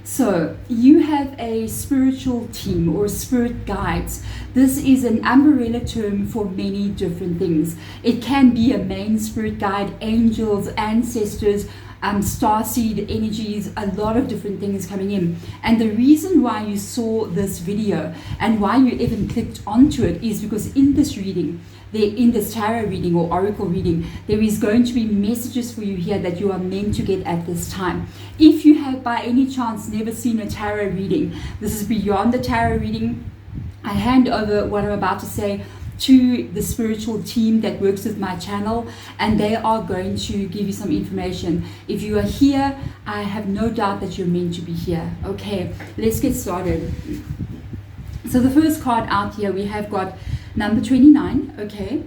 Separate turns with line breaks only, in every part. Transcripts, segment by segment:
So you have a spiritual team or spirit guides. This is an umbrella term for many different things. It can be a main spirit guide, angels, ancestors, starseed energies, a lot of different things coming in. And the reason why you saw this video and why you even clicked onto it is because in this reading, in this tarot reading or oracle reading, there is going to be messages for you here that you are meant to get at this time. If you have by any chance never seen a tarot reading, this is beyond the tarot reading. I hand over what I'm about to say to the spiritual team that works with my channel, and they are going to give you some information. If you are here, I have no doubt that you're meant to be here. Okay, let's get started. So the first card out here, we have got number 29. Okay,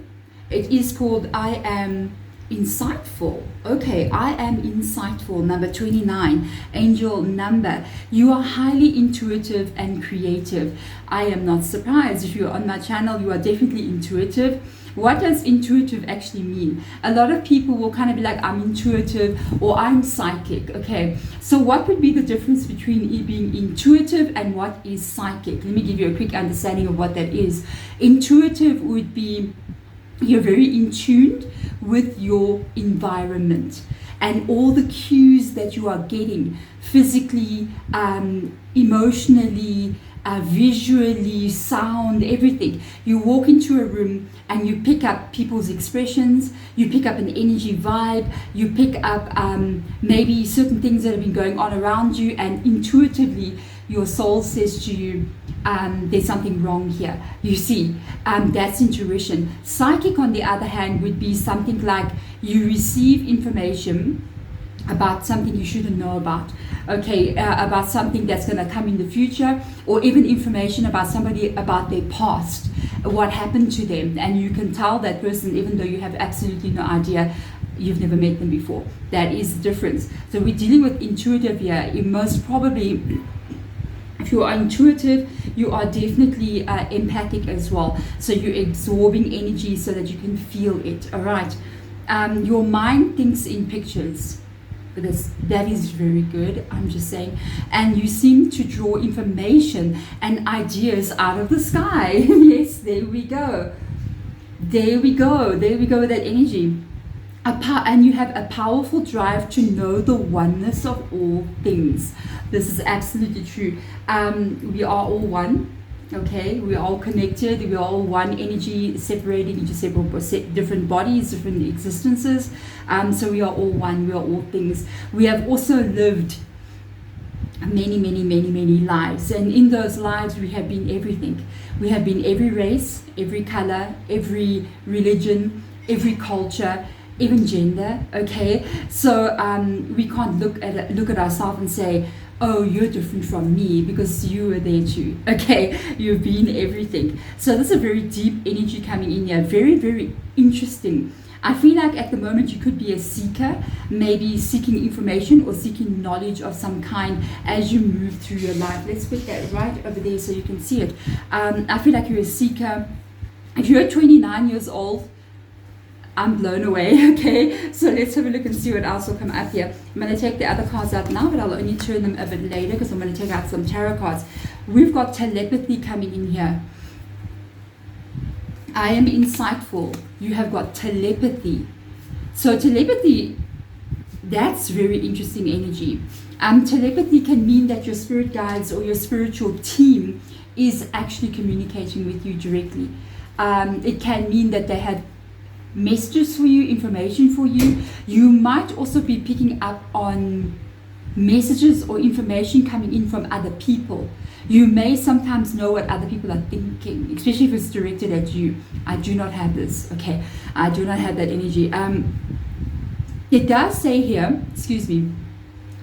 it is called I Am Insightful. Okay, I am insightful, number 29, angel number. You are highly intuitive and creative. I am not surprised. If you're on my channel, you are definitely intuitive. What does intuitive actually mean? A lot of people will kind of be like, I'm intuitive or I'm psychic. Okay, so what would be the difference between it being intuitive and what is psychic? Let me give you a quick understanding of what that is. Intuitive would be you're very in tune with your environment and all the cues that you are getting physically, emotionally, visually, sound, everything. You walk into a room and you pick up people's expressions, you pick up an energy vibe, you pick up maybe certain things that have been going on around you, and intuitively your soul says to you, there's something wrong here. You see, that's intuition. Psychic, on the other hand, would be something like you receive information about something you shouldn't know about, okay, about something that's going to come in the future, or even information about somebody, about their past, what happened to them, and you can tell that person even though you have absolutely no idea, you've never met them before. That is the difference. So we're dealing with intuitive here. You most probably, if you are intuitive, you are definitely empathic as well. So you're absorbing energy so that you can feel it. All right. Your mind thinks in pictures. That is very good, I'm just saying. And you seem to draw information and ideas out of the sky. Yes, there we go. There we go. There we go with that energy. And you have a powerful drive to know the oneness of all things. This is absolutely true. We are all one. Okay, we're all connected. We're all one energy, separated into several different bodies, different existences. So we are all one. We are all things. We have also lived many lives, and in those lives we have been everything. We have been every race, every color, every religion, every culture, even gender. Okay, so we can't look at ourselves and say, oh, you're different from me, because you were there too. Okay, you've been everything. So this is a very deep energy coming in here. Very interesting. I feel like at the moment you could be a seeker, maybe seeking information or seeking knowledge of some kind as you move through your life. Let's put that right over there so you can see it. I feel like you're a seeker. If you're 29 years old, I'm blown away. Okay, so let's have a look and see what else will come up here. I'm going to take the other cards out now, but I'll only turn them a bit later because I'm going to take out some tarot cards. We've got telepathy coming in here. I am insightful. You have got telepathy. So telepathy, that's very interesting energy. Telepathy can mean that your spirit guides or your spiritual team is actually communicating with you directly. It can mean that they have messages for you, information for you. You might also be picking up on messages or information coming in from other people. You may sometimes know what other people are thinking, especially if it's directed at you. I do not have this. Okay, I do not have that energy. It does say here, excuse me,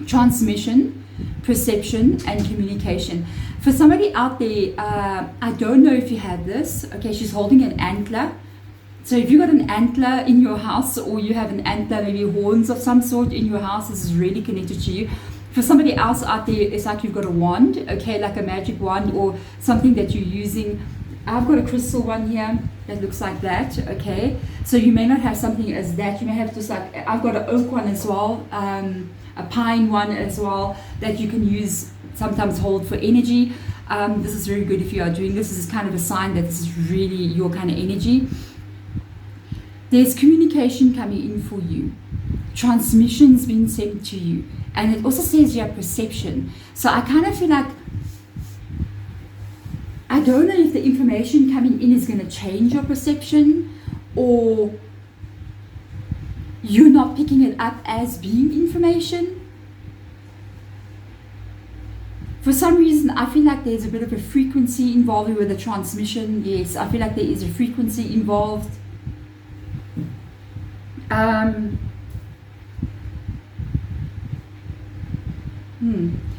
transmission, perception, and communication. For somebody out there, I don't know if you have this. Okay, she's holding an antler. So if you've got an antler in your house, or you have an antler, maybe horns of some sort in your house, this is really connected to you. For somebody else out there, it's like you've got a wand, okay, like a magic wand or something that you're using. I've got a crystal one here that looks like that, okay. So you may not have something as that. You may have just like, I've got an oak one as well, a a pine one as well that you can use, sometimes hold for energy. This is very good if you are doing this. This is kind of a sign that this is really your kind of energy. There's communication coming in for you. Transmissions being sent to you. And it also says you have perception. So I kind of feel like, I don't know if the information coming in is going to change your perception, or you're not picking it up as being information. For some reason, I feel like there's a bit of a frequency involved with the transmission. Yes, I feel like there is a frequency involved.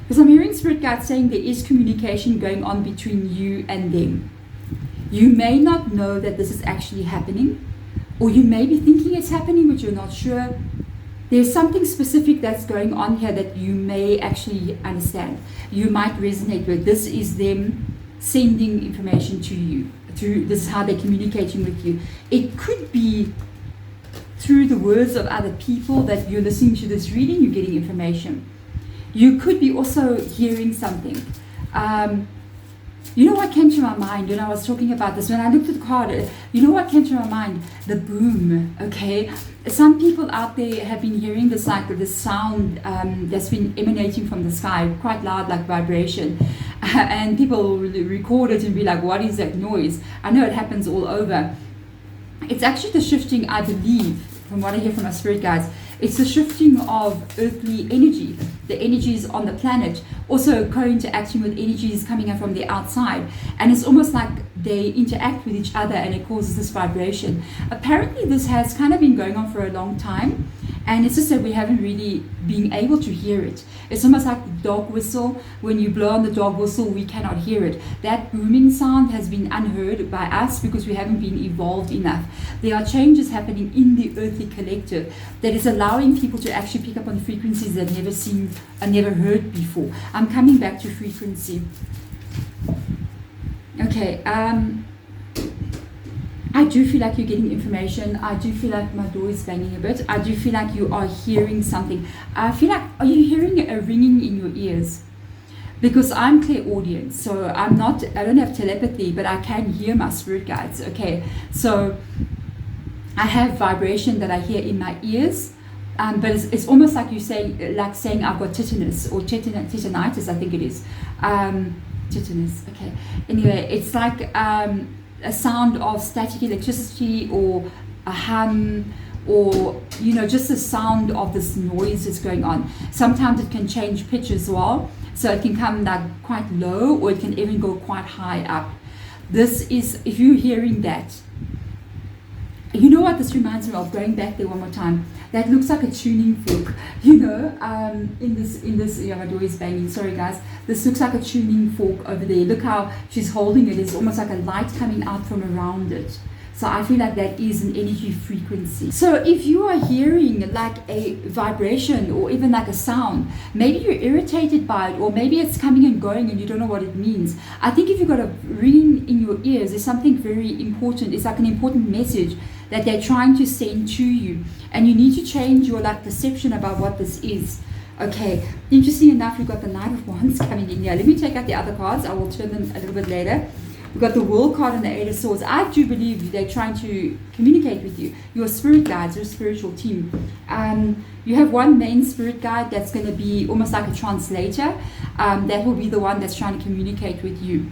Because I'm hearing Spirit Guide saying there is communication going on between you and them. You may not know that this is actually happening, or you may be thinking it's happening, but you're not sure. There's something specific that's going on here that you may actually understand. You might resonate with. This is them sending information to you. This is how they're communicating with you. It could be through the words of other people that you're listening to this reading, you're getting information. You could be also hearing something. You know what came to my mind when I was talking about this? When I looked at the card, you know what came to my mind? The boom, okay? Some people out there have been hearing this, like this sound that's been emanating from the sky, quite loud, like vibration. And people will record it and be like, what is that noise? I know it happens all over. It's actually the shifting, I believe, from what I hear from my spirit guides, it's the shifting of earthly energy, the energies on the planet, also co-interacting with energies coming in from the outside. And it's almost like they interact with each other and it causes this vibration. Apparently this has kind of been going on for a long time, and it's just that we haven't really been able to hear it. It's almost like the dog whistle. When you blow on the dog whistle, we cannot hear it. That booming sound has been unheard by us because we haven't been evolved enough. There are changes happening in the earthly collective that is allowing people to actually pick up on frequencies they've never seen and never heard before. I'm coming back to frequency. Okay, I do feel like you're getting information. I do feel like my door is banging a bit. I do feel like you are hearing something. I feel like, are you hearing a ringing in your ears? Because I'm clairaudient, so I don't have telepathy, but I can hear my spirit guides. Okay, so I have vibration that I hear in my ears, but it's almost like you say, like saying I've got tetanus or tetanitis, I think it is. Tetanus. Okay. Anyway, it's like a sound of static electricity or a hum, or just the sound of this noise that's going on. Sometimes it can change pitch as well, so it can come like quite low, or it can even go quite high up. This is, if you're hearing that, you know what this reminds me of? Going back there one more time, that looks like a tuning fork, in this, yeah, my door is banging, sorry guys. This looks like a tuning fork over there. Look how she's holding it. It's almost like a light coming out from around it. So I feel like that is an energy frequency. So if you are hearing like a vibration or even like a sound, maybe you're irritated by it, or maybe it's coming and going and you don't know what it means. I think if you've got a ringing in your ears, there's something very important. It's like an important message that they're trying to send to you, and you need to change your perception about what this is. Okay, interesting enough, we've got the Knight of Wands coming in here. Let me take out the other cards. I will turn them a little bit later. We've got the World card and the Eight of Swords. I do believe they're trying to communicate with you. Your spirit guides, your spiritual team. You have one main spirit guide that's going to be almost like a translator. That will be the one that's trying to communicate with you.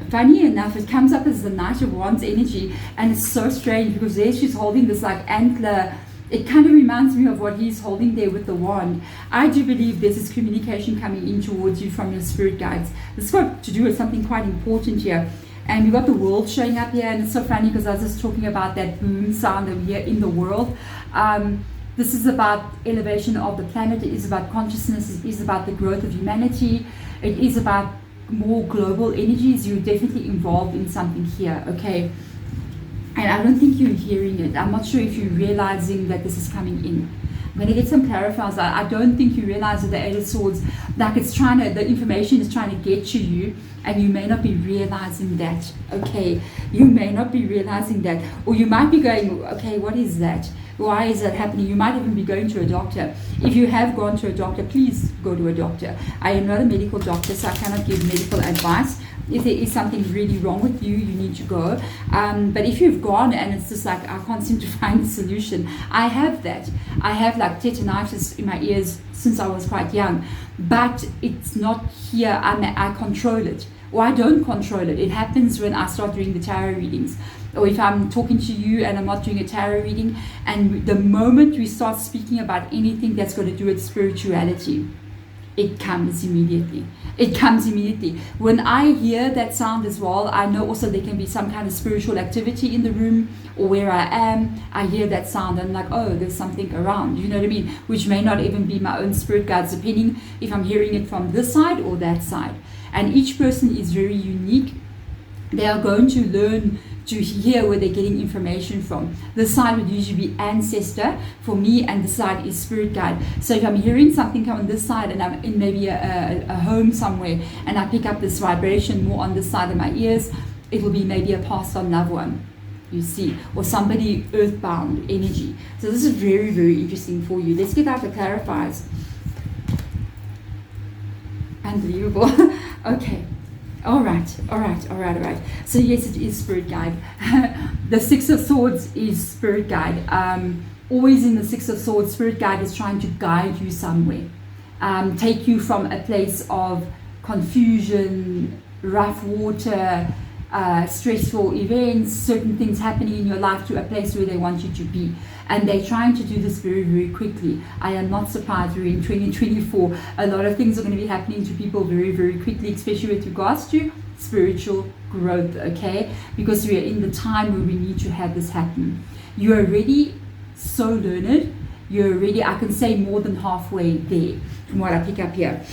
Funny enough, it comes up as the Knight of Wands energy, and it's so strange because there she's holding this like antler. It kind of reminds me of what he's holding there with the wand. I do believe there's this communication coming in towards you from your spirit guides. This has got to do with something quite important here. And we've got the world showing up here, and it's so funny because I was just talking about that boom sound that we hear in the world. This is about elevation of the planet. It is about consciousness. It is about the growth of humanity. It is about more global energies. You're definitely involved in something here, okay? And I don't think you're hearing it. I'm not sure if you're realizing that this is coming in. I'm going to get some clarifiers. I don't think you realize that the Eight of Swords, like the information is trying to get to you, and you may not be realizing that, okay? You may not be realizing that. Or you might be going, okay, what is that? Why is that happening? You might even be going to a doctor. If you have gone to a doctor, please go to a doctor. I am not a medical doctor, so I cannot give medical advice. If there is something really wrong with you, you need to go. But if you've gone and it's just like, I can't seem to find a solution, I have that. I have like tetanitis in my ears since I was quite young, but it's not here. I control it. Or I don't control it. It happens when I start doing the tarot readings. Or if I'm talking to you and I'm not doing a tarot reading, and the moment we start speaking about anything that's got to do with spirituality, it comes immediately. It comes immediately. When I hear that sound as well, I know also there can be some kind of spiritual activity in the room or where I am. I hear that sound and I'm like, oh, there's something around, you know what I mean? Which may not even be my own spirit guides, depending if I'm hearing it from this side or that side. And each person is very unique. They are going to learn to hear where they're getting information from. This side would usually be ancestor for me, and this side is spirit guide. So if I'm hearing something come on this side and I'm in maybe a home somewhere and I pick up this vibration more on this side of my ears, it will be maybe a passed on loved one, you see, or somebody earthbound energy. So this is very, very interesting for you. Let's get out the clarifiers. Unbelievable. Okay. All right. So yes, it is spirit guide. The Six of Swords is spirit guide. Always in the Six of Swords, spirit guide is trying to guide you somewhere, take you from a place of confusion, rough water, stressful events, certain things happening in your life, to a place where they want you to be. And they're trying to do this very, very quickly. I am not surprised. We're in 2024. A lot of things are going to be happening to people very, very quickly, especially with regards to spiritual growth, okay? Because we are in the time where we need to have this happen. You are already so learned. You're already, I can say, more than halfway there from what I pick up here.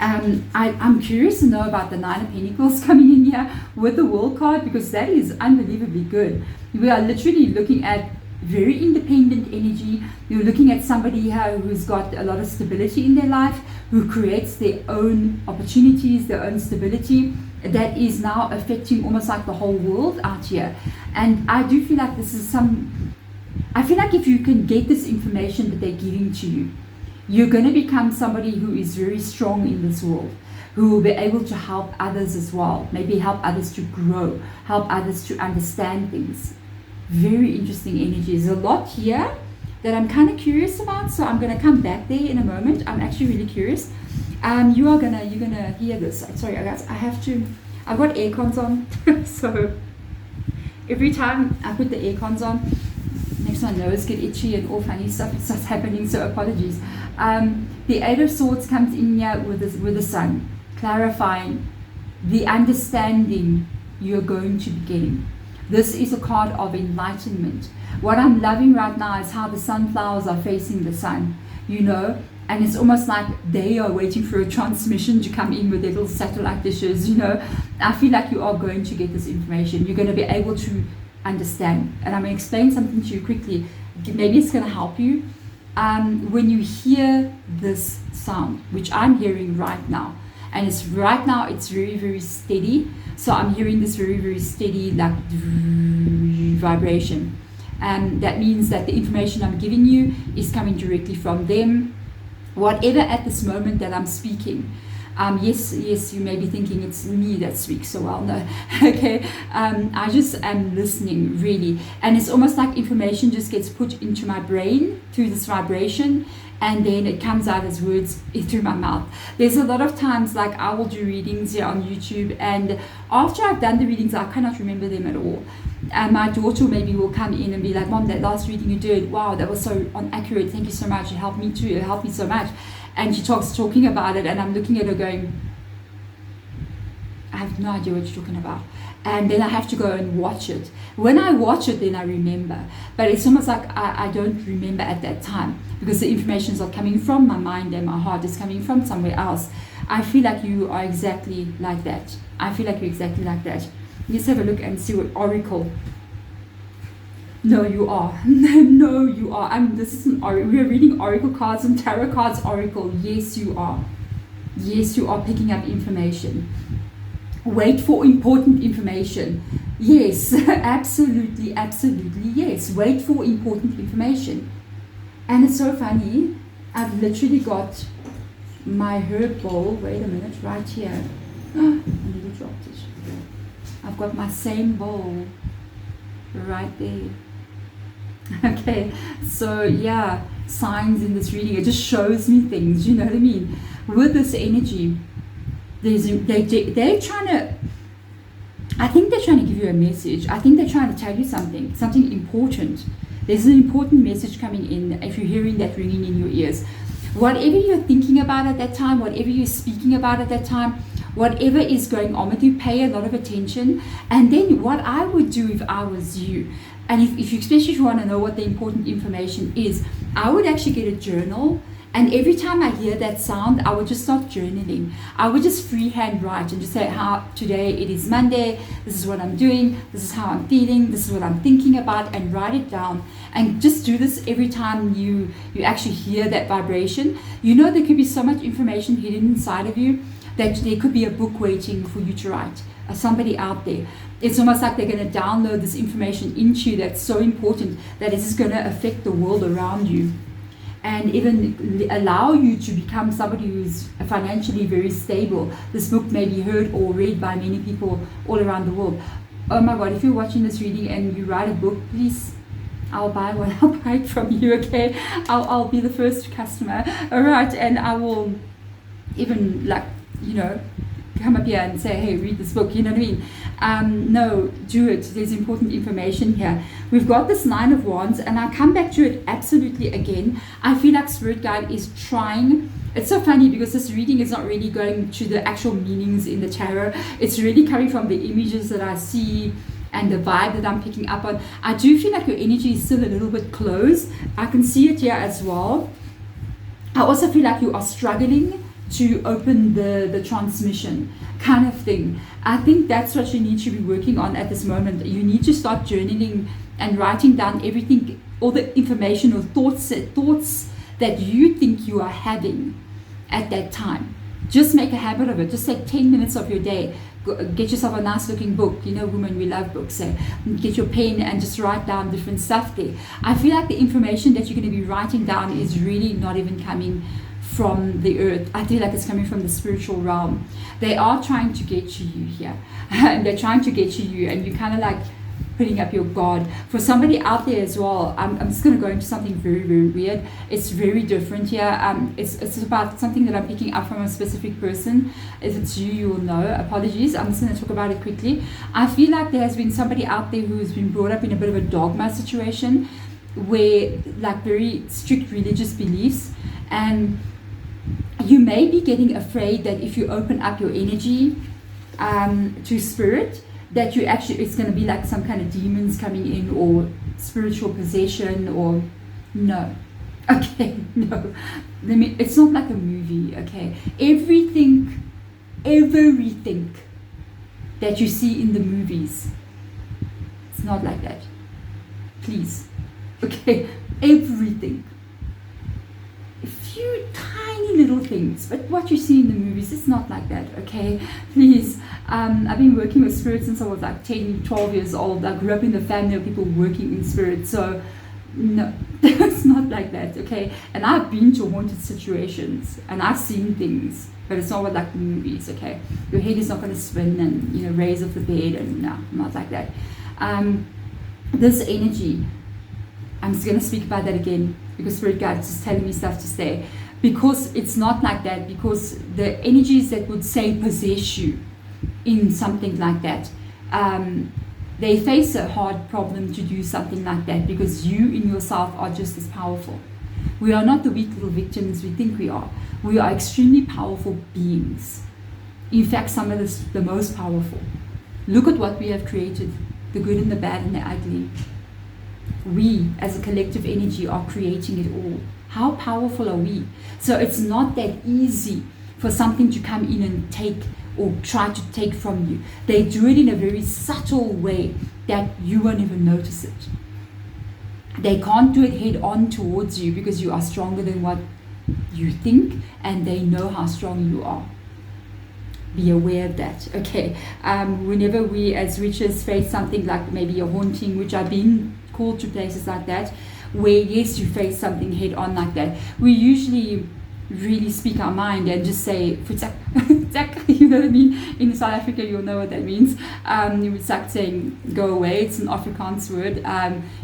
I'm curious to know about the Nine of Pentacles coming in here with the World card, because that is unbelievably good. We are literally looking at very independent energy. You're looking at somebody here who's got a lot of stability in their life, who creates their own opportunities, their own stability that is now affecting almost like the whole world out here. And I do feel like this is I feel like if you can get this information that they're giving to you, you're going to become somebody who is very strong in this world, who will be able to help others as well, maybe help others to grow, help others to understand things. Very interesting energies. There's a lot here that I'm kind of curious about, so I'm going to come back there in a moment. I'm actually really curious. You're gonna hear this. Sorry guys, I've got air cons on so every time I put the air cons on, makes my nose get itchy and all funny stuff starts happening, so apologies. The Eight of Swords comes in here with the Sun, clarifying the understanding you're going to be getting. This is a card of enlightenment. What I'm loving right now is how the sunflowers are facing the sun, you know, and it's almost like they are waiting for a transmission to come in with their little satellite dishes, you know. I feel like you are going to get this information. You're going to be able to understand. And I'm going to explain something to you quickly. Maybe it's going to help you. When you hear this sound, which I'm hearing right now, and it's very, very steady. So I'm hearing this very, very steady like vibration. That means that the information I'm giving you is coming directly from them. Whatever at this moment that I'm speaking. Yes, you may be thinking it's me that speaks so well. No, okay. I just am listening, really. And it's almost like information just gets put into my brain through this vibration, and then it comes out as words through my mouth. There's a lot of times, like I will do readings here on YouTube, and after I've done the readings, I cannot remember them at all. And my daughter maybe will come in and be like, Mom, that last reading you did, wow, that was so accurate. Thank you so much. It helped me too. It helped me so much. And she talking about it, and I'm looking at her going, I have no idea what you're talking about. And then I have to go and watch it. When I watch it, then I remember. But it's almost like I don't remember at that time, because the information is not coming from my mind and my heart. It's coming from somewhere else. I feel like you are exactly like that. I feel like you're exactly like that. Let's have a look and see what Oracle. No, you are. No, you are. This is an Oracle. We are reading Oracle cards and Tarot cards. Oracle. Yes, you are. Yes, you are picking up information. Wait for important information. Yes, absolutely, absolutely, yes. Wait for important information. And it's so funny, I've literally got my herb bowl, wait a minute, right here. I nearly dropped it. I've got my same bowl right there. Okay, so yeah, signs in this reading, it just shows me things, you know what I mean? With this energy, they're trying to, I think they're trying to give you a message. I think they're trying to tell you something important. There's an important message coming in if you're hearing that ringing in your ears. Whatever you're thinking about at that time, whatever you're speaking about at that time, whatever is going on with you, pay a lot of attention. And then what I would do if I was you, and if you, especially if you want to know what the important information is, I would actually get a journal. And every time I hear that sound, I would just start journaling. I would just freehand write and just say, how today it is Monday, this is what I'm doing, this is how I'm feeling, this is what I'm thinking about, and write it down. And just do this every time you actually hear that vibration. You know, there could be so much information hidden inside of you that there could be a book waiting for you to write, somebody out there. It's almost like they're going to download this information into you that's so important that it is going to affect the world around you, and even allow you to become somebody who's financially very stable. This book may be heard or read by many people all around the world. Oh my God, if you're watching this reading and you write a book, please, I'll buy one. I'll buy it from you, okay? I'll be the first customer. All right, and I will even, like, you know, come up here and say, hey, read this book, you know what I mean? No, do it. There's important information here. We've got this Nine of Wands, and I come back to it absolutely again. I feel like Spirit Guide is trying. It's so funny because this reading is not really going to the actual meanings in the tarot. It's really coming from the images that I see and the vibe that I'm picking up on. I do feel like your energy is still a little bit closed. I can see it here as well. I also feel like you are struggling to open the transmission kind of thing. I think that's what you need to be working on at this moment. You need to start journaling and writing down everything, all the information or thoughts that you think you are having at that time. Just make a habit of it. Just take 10 minutes of your day. Get yourself a nice looking book. You know, women, we love books. Get your pen and just write down different stuff there. I feel like the information that you're going to be writing down is really not even coming from the earth. I feel like it's coming from the spiritual realm. They are trying to get to you here. And they're trying to get to you, and you're kind of like putting up your guard. For somebody out there as well, I'm just going to go into something very, very weird. It's very different here. It's about something that I'm picking up from a specific person. If it's you, you will know. Apologies. I'm just going to talk about it quickly. I feel like there has been somebody out there who has been brought up in a bit of a dogma situation, where like very strict religious beliefs, and you may be getting afraid that if you open up your energy to spirit, that you actually, it's going to be like some kind of demons coming in or spiritual possession, or no. Okay, no. It's not like a movie, okay? Everything that you see in the movies, it's not like that. Please. Okay, everything. A few tiny little things, but what you see in the movies, it's not like that, okay? Please. I've been working with spirit since I was like 10, 12 years old. I grew up in the family of people working in spirit, so no, it's not like that, okay? And I've been to haunted situations, and I've seen things, but it's not what like the movies, okay? Your head is not going to spin and, you know, raise off the bed, and no, not like that. This energy, I'm just going to speak about that again, because Spirit Guide is just telling me stuff to say, because it's not like that, because the energies that would say possess you in something like that, they face a hard problem to do something like that, because you in yourself are just as powerful. We are not the weak little victims we think we are. We are extremely powerful beings. In fact, some of the most powerful. Look at what we have created, the good and the bad and the ugly. We as a collective energy are creating it all. How powerful are we? So it's not that easy for something to come in and take or try to take from you. They do it in a very subtle way that you won't even notice it. They can't do it head on towards you, because you are stronger than what you think, and they know how strong you are. be aware of that. Okay, whenever we as witches face something like maybe a haunting, which I've been called to places like that, where yes, you face something head on like that, we usually really speak our mind and just say "Futsak," you know what I mean? In South Africa, you'll know what that means. Futsak saying go away. It's an Afrikaans word.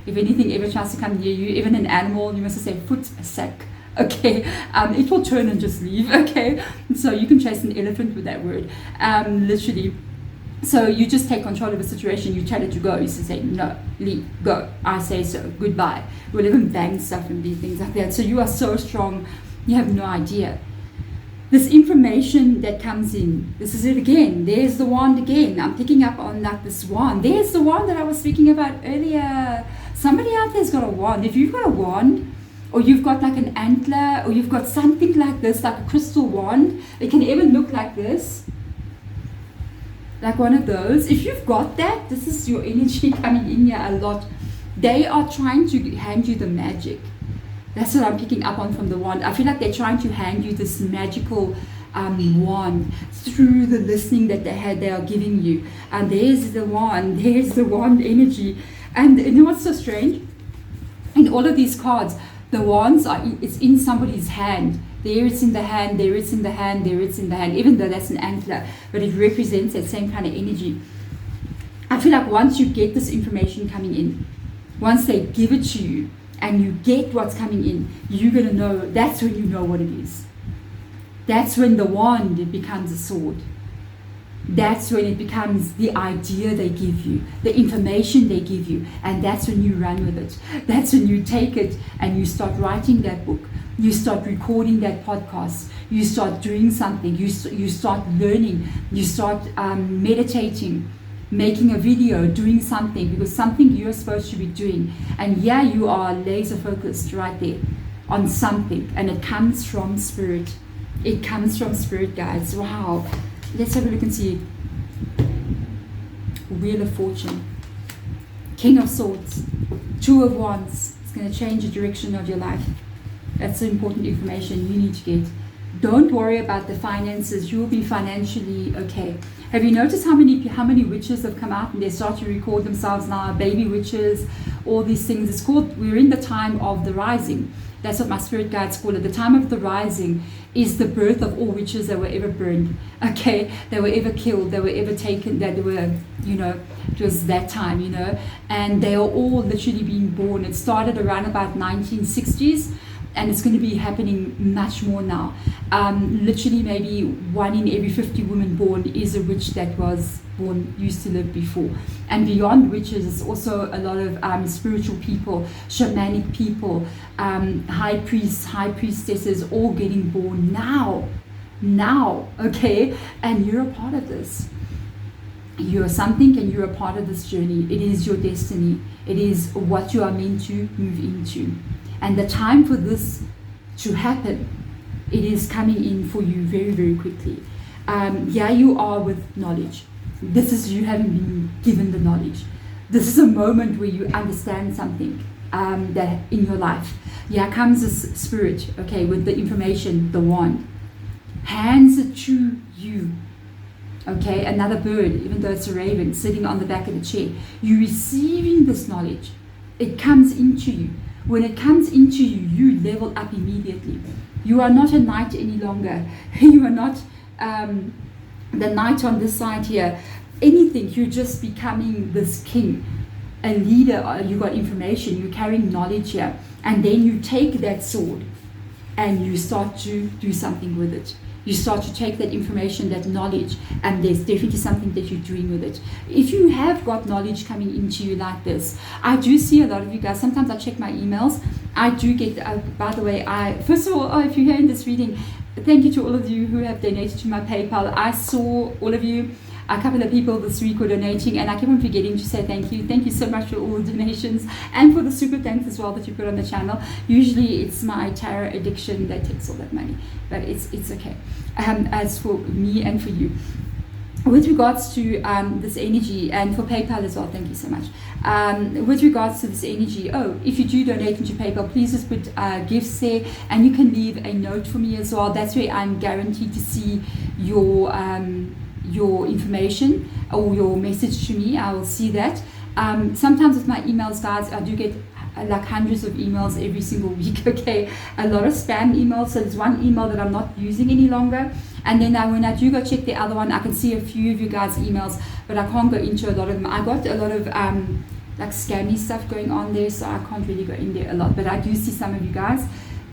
If anything ever tries to come near you, even an animal, you must say "Futsak." Okay, it will turn and just leave. Okay, so you can chase an elephant with that word, literally. So you just take control of the situation. You tell it to go. You say no, leave, go. I say so. Goodbye. We'll even bang stuff and do things like that. So you are so strong. You have no idea. This information that comes in, this is it again. There's the wand again. I'm picking up on like this wand. There's the wand that I was speaking about earlier. Somebody out there's got a wand. If you've got a wand, or you've got like an antler, or you've got something like this, like a crystal wand, it can even look like this, like one of those. If you've got that, this is your energy coming in here a lot. They are trying to hand you the magic. That's what I'm picking up on from the wand. I feel like they're trying to hand you this magical wand through the listening that they are giving you. And there's the wand energy. And you know what's so strange? In all of these cards, the wands it's in somebody's hand. There it's in the hand, there it's in the hand, there it's in the hand, even though that's an antler, but it represents that same kind of energy. I feel like once you get this information coming in, once they give it to you, and you get what's coming in, you're going to know. That's when you know what it is. That's when the wand, it becomes a sword. That's when it becomes the idea they give you, the information they give you, and that's when you run with it. That's when you take it and you start writing that book. You start recording that podcast. You start doing something. You start learning. You start meditating, making a video, doing something, because something you're supposed to be doing. And yeah, you are laser focused right there on something, and it comes from spirit. It comes from spirit, guys. Wow. Let's have a look and see. Wheel of Fortune, King of Swords, Two of Wands. It's going to change the direction of your life. That's the important information you need to get. Don't worry about the finances. You will be financially okay. Have you noticed how many witches have come out and they start to record themselves now? Baby witches, all these things. It's called, we're in the time of the rising. That's what my spirit guides call it. The time of the rising is the birth of all witches that were ever burned. Okay, they were ever killed, they were ever taken, that they were, it was that time, and they are all literally being born. It started around about 1960s. And it's going to be happening much more now. Literally maybe 1 in every 50 women born is a witch that was born, used to live before. And beyond witches, it's also a lot of spiritual people, shamanic people, high priests, high priestesses, all getting born now, okay? And you're a part of this. You're something and you're a part of this journey. It is your destiny. It is what you are meant to move into. And the time for this to happen, it is coming in for you very, very quickly. Here you are with knowledge. This is you having been given the knowledge. This is a moment where you understand something that in your life. Here comes this spirit, okay, with the information, the wand. Hands it to you. Okay, another bird, even though it's a raven, sitting on the back of the chair. You're receiving this knowledge. It comes into you. When it comes into you, you level up immediately. You are not a knight any longer. You are not the knight on this side here. Anything, you're just becoming this king, a leader. You got information, you're carrying knowledge here. And then you take that sword and you start to do something with it. You start to take that information, that knowledge, and there's definitely something that you're doing with it. If you have got knowledge coming into you like this, I do see a lot of you guys. Sometimes I check my emails. I do get, by the way, first of all, if you're hearing this reading, thank you to all of you who have donated to my PayPal. I saw all of you. A couple of people this week were donating, and I keep on forgetting to say thank you. Thank you so much for all the donations and for the super thanks as well that you put on the channel. Usually it's my tarot addiction that takes all that money, but it's okay. As for me and for you. with regards to this energy, and for PayPal as well, thank you so much. With regards to this energy, if you do donate into PayPal, please just put gifts there, and you can leave a note for me as well. That's where I'm guaranteed to see your information or your message to me. I will see that. Sometimes with my emails, guys, I do get like hundreds of emails every single week. Okay, a lot of spam emails. So there's one email that I'm not using any longer, and then when I do go check the other one, I can see a few of you guys' emails, but I can't go into a lot of them. I got a lot of like scammy stuff going on there, so I can't really go in there a lot, but I do see some of you guys.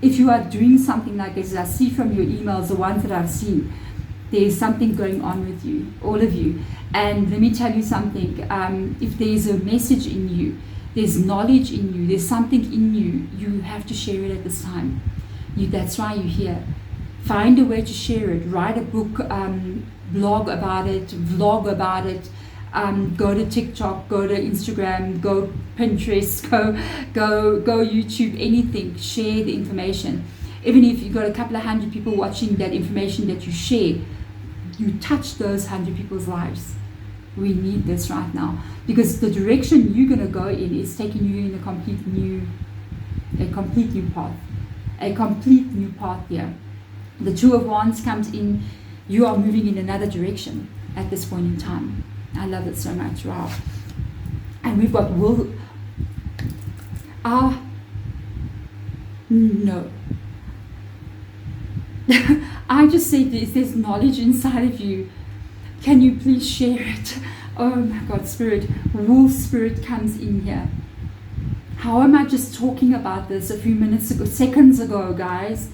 If you are doing something like this, I see from your emails, the ones that I've seen, there's something going on with you, all of you. And let me tell you something, if there's a message in you, there's knowledge in you, there's something in you, you have to share it at this time. That's why you're here. Find a way to share it. Write a book, blog about it, vlog about it, go to TikTok, go to Instagram, go Pinterest, go YouTube, anything. Share the information. Even if you've got a couple of hundred people watching that information that you share, you touch those 100 people's lives. We need this right now, because the direction you're going to go in is taking you in a complete new path here. The Two of Wands comes in. You are moving in another direction at this point in time. I love it so much. Wow. And we've got no. I just said this, there's knowledge inside of you. Can you please share it? Oh my God, Spirit. Wolf Spirit comes in here. How am I just talking about this a few minutes ago, seconds ago, guys?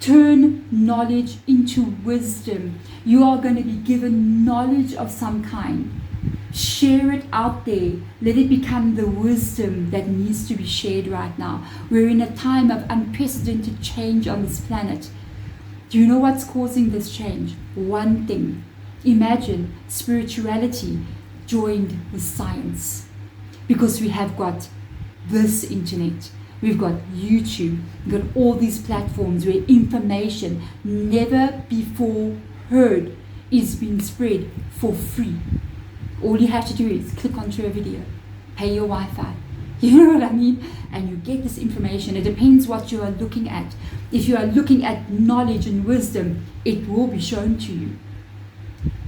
Turn knowledge into wisdom. You are going to be given knowledge of some kind. Share it out there. Let it become the wisdom that needs to be shared right now. We're in a time of unprecedented change on this planet. Do you know what's causing this change? One thing. Imagine spirituality joined with science, because we have got this internet, we've got YouTube, we've got all these platforms where information never before heard is being spread for free. All you have to do is click onto a video, pay your Wi-Fi. You know what I mean? And you get this information. It depends what you are looking at. If you are looking at knowledge and wisdom, it will be shown to you.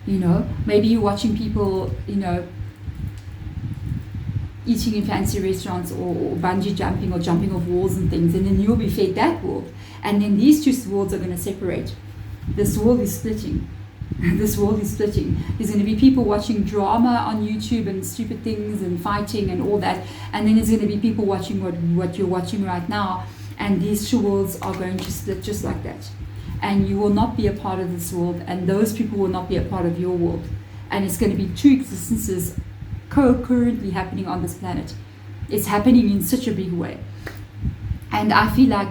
You know, maybe you're watching people, eating in fancy restaurants or bungee jumping or jumping off walls and things, and then you'll be fed that world. And then these two worlds are going to separate. This world is splitting. This world is splitting. There's going to be people watching drama on YouTube and stupid things and fighting and all that. And then there's going to be people watching what you're watching right now. And these two worlds are going to split just like that. And you will not be a part of this world, and those people will not be a part of your world. And it's going to be two existences co-currently happening on this planet. It's happening in such a big way. And I feel like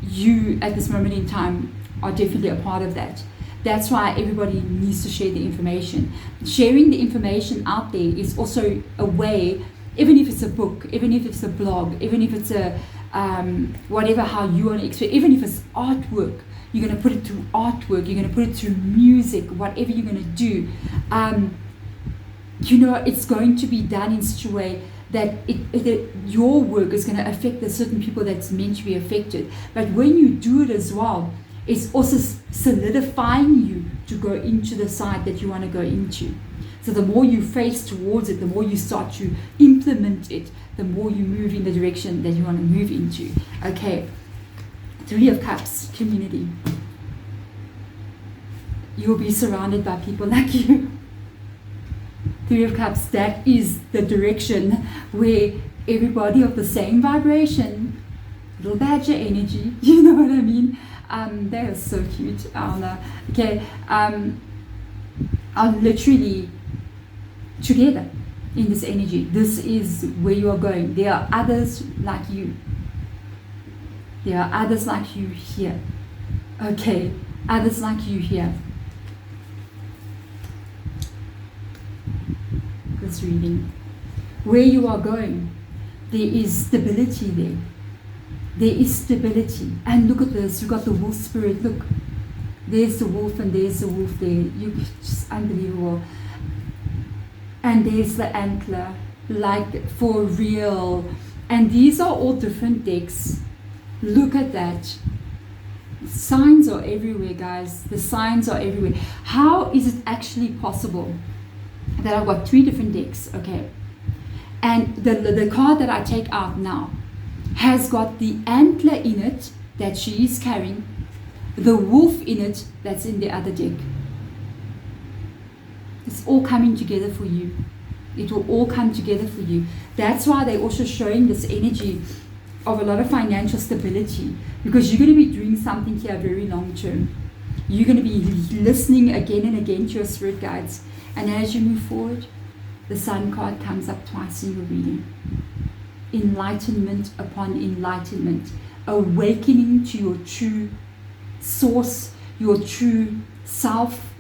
you, at this moment in time, are definitely a part of that. That's why everybody needs to share the information. Sharing the information out there is also a way, even if it's a book, even if it's a blog, even if it's a whatever, how you want to express, even if it's artwork, you're going to put it through artwork, you're going to put it through music, whatever you're going to do. It's going to be done in such a way that your work is going to affect the certain people that's meant to be affected. But when you do it as well, it's also solidifying you to go into the side that you want to go into. So the more you face towards it, the more you start to implement it, the more you move in the direction that you want to move into. Okay, Three of Cups, community. You'll be surrounded by people like you. Three of Cups, that is the direction where everybody of the same vibration, little badger energy, you know what I mean? They are so cute. Okay, are literally together in this energy. This is where you are going. There are others like you. There are others like you here. Okay, others like you here. This reading. Where you are going, there is stability there. There is stability. And look at this. You've got the wolf spirit. Look. There's the wolf and there's the wolf there. Just unbelievable. And there's the antler, like for real. And these are all different decks. Look at that. Signs are everywhere, guys. The signs are everywhere. How is it actually possible that I've got 3 different decks? Okay. And the card that I take out now has got the antler in it that she is carrying, the wolf in it that's in the other deck. It's all coming together for you. It will all come together for you. That's why they're also showing this energy of a lot of financial stability, because you're going to be doing something here very long term. You're going to be listening again and again to your spirit guides. And as you move forward, the Sun card comes up twice in your reading. Enlightenment upon enlightenment. Awakening to your true source, your true self,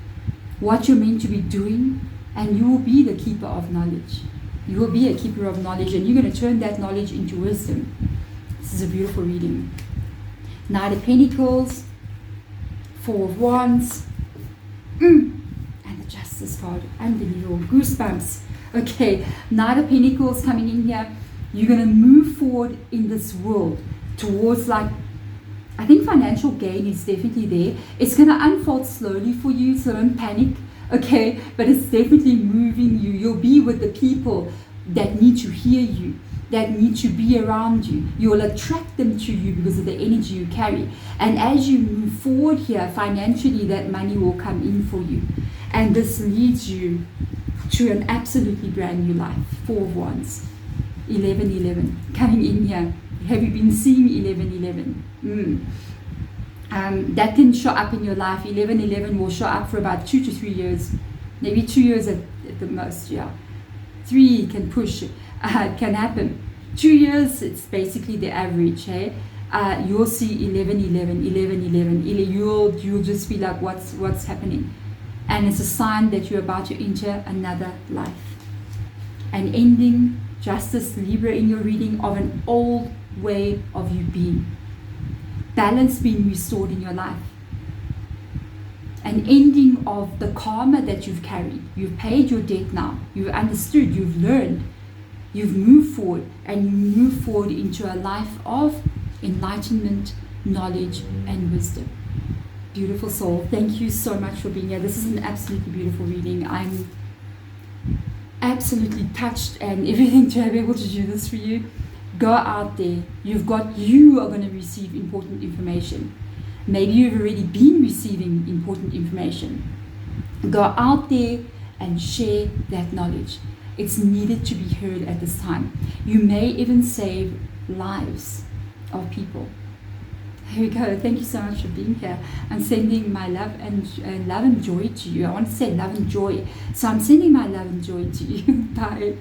what you're meant to be doing, and you will be the keeper of knowledge. You will be a keeper of knowledge, and you're going to turn that knowledge into wisdom. This is a beautiful reading. Knight of Pentacles, Four of Wands, and the Justice card. Unbelievable. Goosebumps. Okay, Knight of Pentacles coming in here. You're going to move forward in this world towards, like, I think financial gain is definitely there. It's going to unfold slowly for you, so don't panic. Okay, but it's definitely moving you. You'll be with the people that need to hear you, that need to be around you. You will attract them to you because of the energy you carry. And as you move forward here, financially, that money will come in for you. And this leads you to an absolutely brand new life. Four of Wands. 1111. Coming in here. Have you been seeing 1111? That can show up in your life. 1111 will show up for about 2 to 3 years. Maybe 2 years at the most, yeah. 3 can push. Can happen. 2 years, it's basically the average, hey? You'll see 1111, 1111. You'll just be like, what's happening? And it's a sign that you're about to enter another life. An ending, Justice, Libra in your reading, of an old way of you being. Balance being restored in your life. An ending of the karma that you've carried. You've paid your debt now. You've understood, you've learned. You've moved forward, and you move forward into a life of enlightenment, knowledge, and wisdom. Beautiful soul. Thank you so much for being here. This is an absolutely beautiful reading. I'm absolutely touched and everything to be able to do this for you. Go out there. You are going to receive important information. Maybe you've already been receiving important information. Go out there and share that knowledge. It's needed to be heard at this time. You may even save lives of people. Here we go. Thank you so much for being here. I'm sending my love and joy to you. I want to say love and joy. So I'm sending my love and joy to you. Bye.